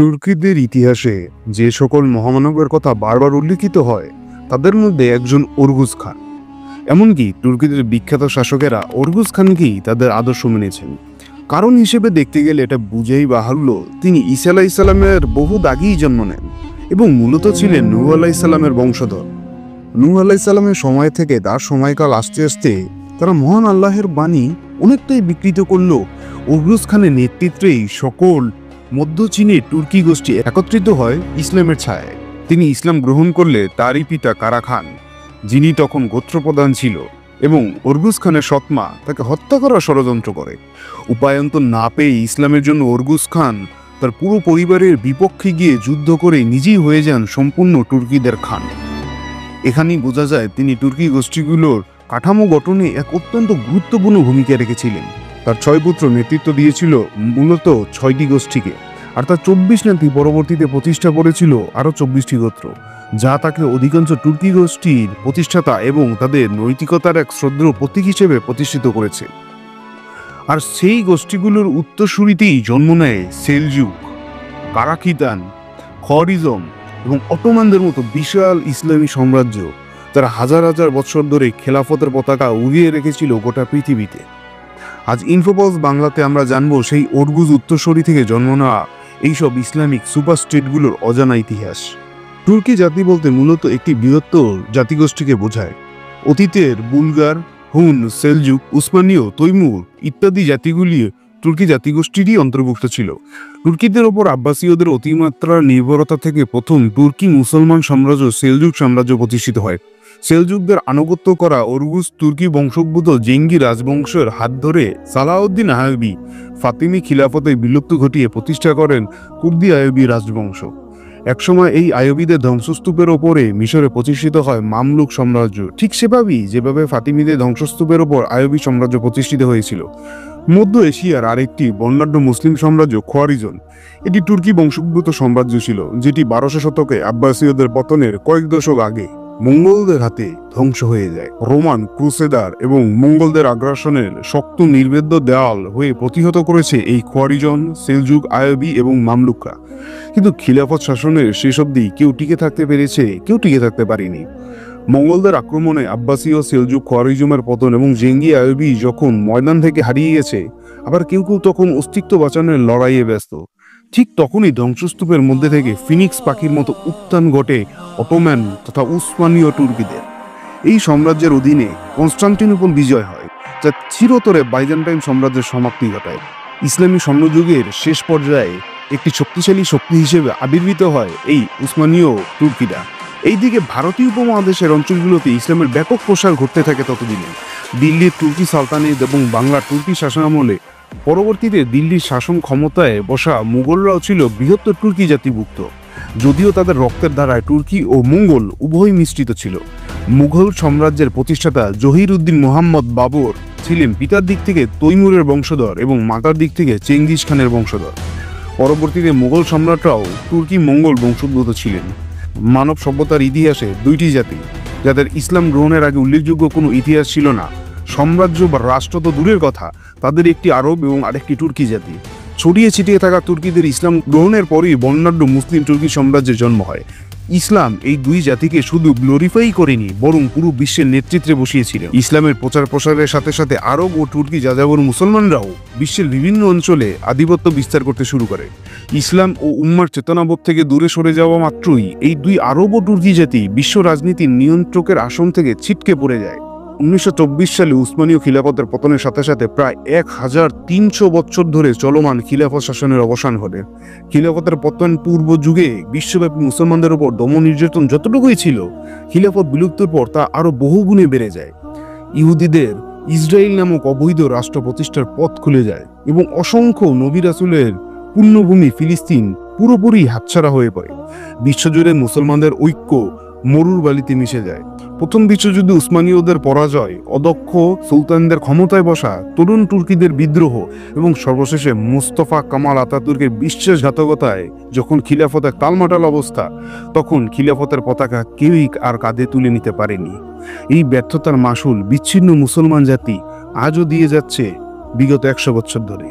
তুর্কিদের ইতিহাসে যে সকল মহামানবের কথা বারবার উল্লেখিত হয় তাদের মধ্যে একজন ওরগুজ খান। এমনকি তুর্কিদের বিখ্যাত শাসকেরা ওরগুজ খানকেই তাদের আদর্শ মেনেছেন। কারণ হিসেবে দেখতে গেলে এটা বুঝেই বাহুল্য, তিনি ঈসা আলাইহিসসালামের বহু আগেই জন্ম নেন এবং মূলত ছিলেন নূহ আলাইহিসসালামের বংশধর। নূহ আলাইহিসসালামের সময় থেকে তার সময়কাল আসতে আসতে তারা মহান আল্লাহের বাণী অনেকটাই বিকৃত করল। ওরগুজ খানের নেতৃত্বেই সকল মধ্য চীনের তুর্কি গোষ্ঠী একত্রিত হয় ইসলামের ছায়ায়। তিনি ইসলাম গ্রহণ করলে তারই পিতা কারা খান, যিনি তখন গোত্রপ্রধান ছিল, এবং ওরগুজ খানের সৎমা তাকে হত্যা করার ষড়যন্ত্র করে। উপায়ন্তর না পেয়ে ইসলামের জন্য ওরগুজ খান তার পুরো পরিবারের বিপক্ষে গিয়ে যুদ্ধ করে নিজেই হয়ে যান সম্পূর্ণ তুর্কিদের খান। এখানেই বোঝা যায় তিনি তুর্কি গোষ্ঠীগুলোর কাঠামো গঠনে এক অত্যন্ত গুরুত্বপূর্ণ ভূমিকা রেখেছিলেন। তার 6 পুত্র নেতৃত্ব দিয়েছিল মূলত 6টি গোষ্ঠীকে, আর তার 24 নাতি পরবর্তীতে প্রতিষ্ঠা করেছিল আরও 24টি গোত্র, যা তাকে অধিকাংশ তুর্কি গোষ্ঠীর প্রতিষ্ঠাতা এবং তাদের নৈতিকতার এক শ্রদ্ধেয় প্রতীক হিসেবে প্রতিষ্ঠিত করেছে। আর সেই গোষ্ঠীগুলোর উত্তরসূরিতেই জন্ম নেয় সেলজুক, কারাকিতান, খওয়ারিজম এবং অটোমানদের মতো বিশাল ইসলামী সাম্রাজ্য, যারা হাজার হাজার বছর ধরে খেলাফতের পতাকা উড়িয়ে রেখেছিল গোটা পৃথিবীতে। আজ ইনফোপলস বাংলাতে আমরা জানবো সেই ওরগুজ উত্তরসূরি থেকে জন্ম নেওয়া এইসব ইসলামিক সুপার স্টেটগুলোর অজানা ইতিহাস। তুর্কি জাতি বলতে মূলত একটি বৃহত্তর জাতিগোষ্ঠীকে বোঝায়। অতীতের বুলগার, হুন, সেলজুক, উসমানীয়, তৈমুর ইত্যাদি জাতিগুলি তুর্কি জাতিগোষ্ঠীরই অন্তর্ভুক্ত ছিল। তুর্কিদের ওপর আব্বাসীয়দের অতিমাত্রার নির্ভরতা থেকে প্রথম তুর্কি মুসলমান সাম্রাজ্য সেলজুক সাম্রাজ্য প্রতিষ্ঠিত হয়। সেলজুকদের আনুগত্য করা ওরগুজ তুর্কি বংশোদ্ভূত জেঙ্গি রাজবংশের হাত ধরে সালাউদ্দিন আইয়ুবী ফাতিমি খিলাফতে বিলুপ্ত ঘটিয়ে প্রতিষ্ঠা করেন কুর্দি আইয়ুবী রাজবংশ। একসময় এই আইয়ুবীদের ধ্বংসস্তূপের ওপরে মিশরে প্রতিষ্ঠিত হয় মামলুক সাম্রাজ্য, ঠিক সেভাবেই যেভাবে ফাতিমিদের ধ্বংসস্তূপের ওপর আইয়ুবী সাম্রাজ্য প্রতিষ্ঠিত হয়েছিল। মধ্য এশিয়ার আরেকটি বর্ণাঢ্য মুসলিম সাম্রাজ্য খওয়ারিজন, এটি তুর্কি বংশোদ্ভূত সাম্রাজ্য ছিল, যেটি 1200 শতকে আব্বাসীয়দের পতনের কয়েক দশক আগে মঙ্গলদের হাতে ধ্বংস হয়ে যায়। রোমান, ক্রুসেডার এবং মঙ্গলদের আগ্রাসনের শক্ত নির্বেদ্য দেওয়াল হয়ে প্রতিহত করেছে এই খওয়ারিজন, সেলজুক, আইয়ুবী এবং মামলুকরা। কিন্তু খিলাফত শাসনের শেষ অবধি কেউ টিকে থাকতে পেরেছে, কেউ টিকে থাকতে পারেনি। মঙ্গলদের আক্রমণে আব্বাসীয়, সেলজুক, খওয়ারিজমের পতন এবং জেঙ্গি আইয়ুবী যখন ময়দান থেকে হারিয়ে গেছে, আবার কেউ কেউ তখন অস্তিত্ব বাঁচানোর লড়াইয়ে ব্যস্ত। ঠিক তখনই ধ্বংসস্তূপের মধ্যে থেকে ফিনিক্স পাখির মতো উত্থান ঘটে অটোম্যান তথা উসমানীয় তুর্কিদের। এই সাম্রাজ্যের অধীনে কনস্টান্টিনোপল বিজয় হয়, যা চিরতরে বাইজেন্টাইন সাম্রাজ্যের সমাপ্তি ঘটায়। ইসলামী স্বর্ণযুগের শেষ পর্যায়ে একটি শক্তিশালী শক্তি হিসেবে আবির্ভূত হয় এই উসমানীয় তুর্কিরা। এইদিকে ভারতীয় উপমহাদেশের অঞ্চলগুলোতে ইসলামের ব্যাপক প্রসার ঘটতে থাকে ততদিনে। দিল্লির তুর্কি সালতানেত এবং বাংলার তুর্কি শাসনামলে পরবর্তীতে দিল্লির শাসন ক্ষমতায় বসা মুঘলরাও ছিল বৃহত্তর তুর্কি জাতিভুক্ত, যদিও তাদের রক্তের ধারায় তুর্কি ও মঙ্গল উভয় মিশ্রিত ছিল। মুঘল সাম্রাজ্যের প্রতিষ্ঠাতা জহির-উদ্দিন মুহাম্মদ বাবর ছিলেন পিতার দিক থেকে তৈমুরের বংশধর এবং মাতার দিক থেকে চেঙ্গিস খানের বংশধর। পরবর্তীতে মুঘল সম্রাটরাও তুর্কি মঙ্গল বংশোদ্ভূত ছিলেন। মানব সভ্যতার ইতিহাসে 2টি জাতি যাদের ইসলাম গ্রহণের আগে উল্লেখযোগ্য কোনো ইতিহাস ছিল না, সাম্রাজ্য বা রাষ্ট্র তো দূরের কথা, তাদের একটি আরব এবং আরেকটি তুর্কি জাতি। ছড়িয়ে ছিটিয়ে থাকা তুর্কিদের ইসলাম গ্রহণের পরই বর্ণাঢ্য মুসলিম তুর্কি সাম্রাজ্যের জন্ম হয়। ইসলাম এই 2 জাতিকে শুধু গ্লোরিফাই করেনি, বরং পুরো বিশ্বের নেতৃত্বে বসিয়েছিল। ইসলামের প্রচার প্রসারের সাথে সাথে আরব ও তুর্কি যাযাবর মুসলমানরাও বিশ্বের বিভিন্ন অঞ্চলে আধিপত্য বিস্তার করতে শুরু করে। ইসলাম ও উম্মার চেতনাবোধ থেকে দূরে সরে যাওয়া মাত্রই এই 2 আরব ও তুর্কি জাতি বিশ্ব রাজনীতির নিয়ন্ত্রকের আসন থেকে ছিটকে পড়ে যায়। 1924 সালে উসমানীয় খিলাফতের পতনের সাথে সাথে প্রায় 1300 বছর ধরে চলমান খিলাফত শাসনের অবসান ঘটে। খিলাফতের পতন পূর্ব যুগে বিশ্বব্যাপী মুসলমানদের উপর দমন নির্যাতন যতটুকুই ছিল, খিলাফত বিলুপ্তির পর তা আরো বহুগুণে বেড়ে যায়। ইহুদিদের ইসরায়েল নামক অবৈধ রাষ্ট্র প্রতিষ্ঠার পথ খুলে যায় এবং অসংখ্য নবী রাসূলের পুণ্যভূমি ফিলিস্তিন পুরোপুরি হাতছাড়া হয়ে পড়ে। বিশ্বজুড়ে মুসলমানদের ঐক্য মরুর বালিতে মিশে যায়। প্রথম বিশ্বযুদ্ধে উসমানীয়দের পরাজয়, অদক্ষ সুলতানদের ক্ষমতায় বসা, তরুণ তুর্কিদের বিদ্রোহ এবং সর্বশেষে মুস্তফা কামাল আতাতুর্কের বিশ্বাসঘাতকতায় যখন খিলাফতের টালমাটাল অবস্থা, তখন খিলাফতের পতাকা কেউই আর কাঁধে তুলে নিতে পারেনি। এই ব্যর্থতার মাসুল বিচ্ছিন্ন মুসলমান জাতি আজও দিয়ে যাচ্ছে বিগত 100 বছর ধরে।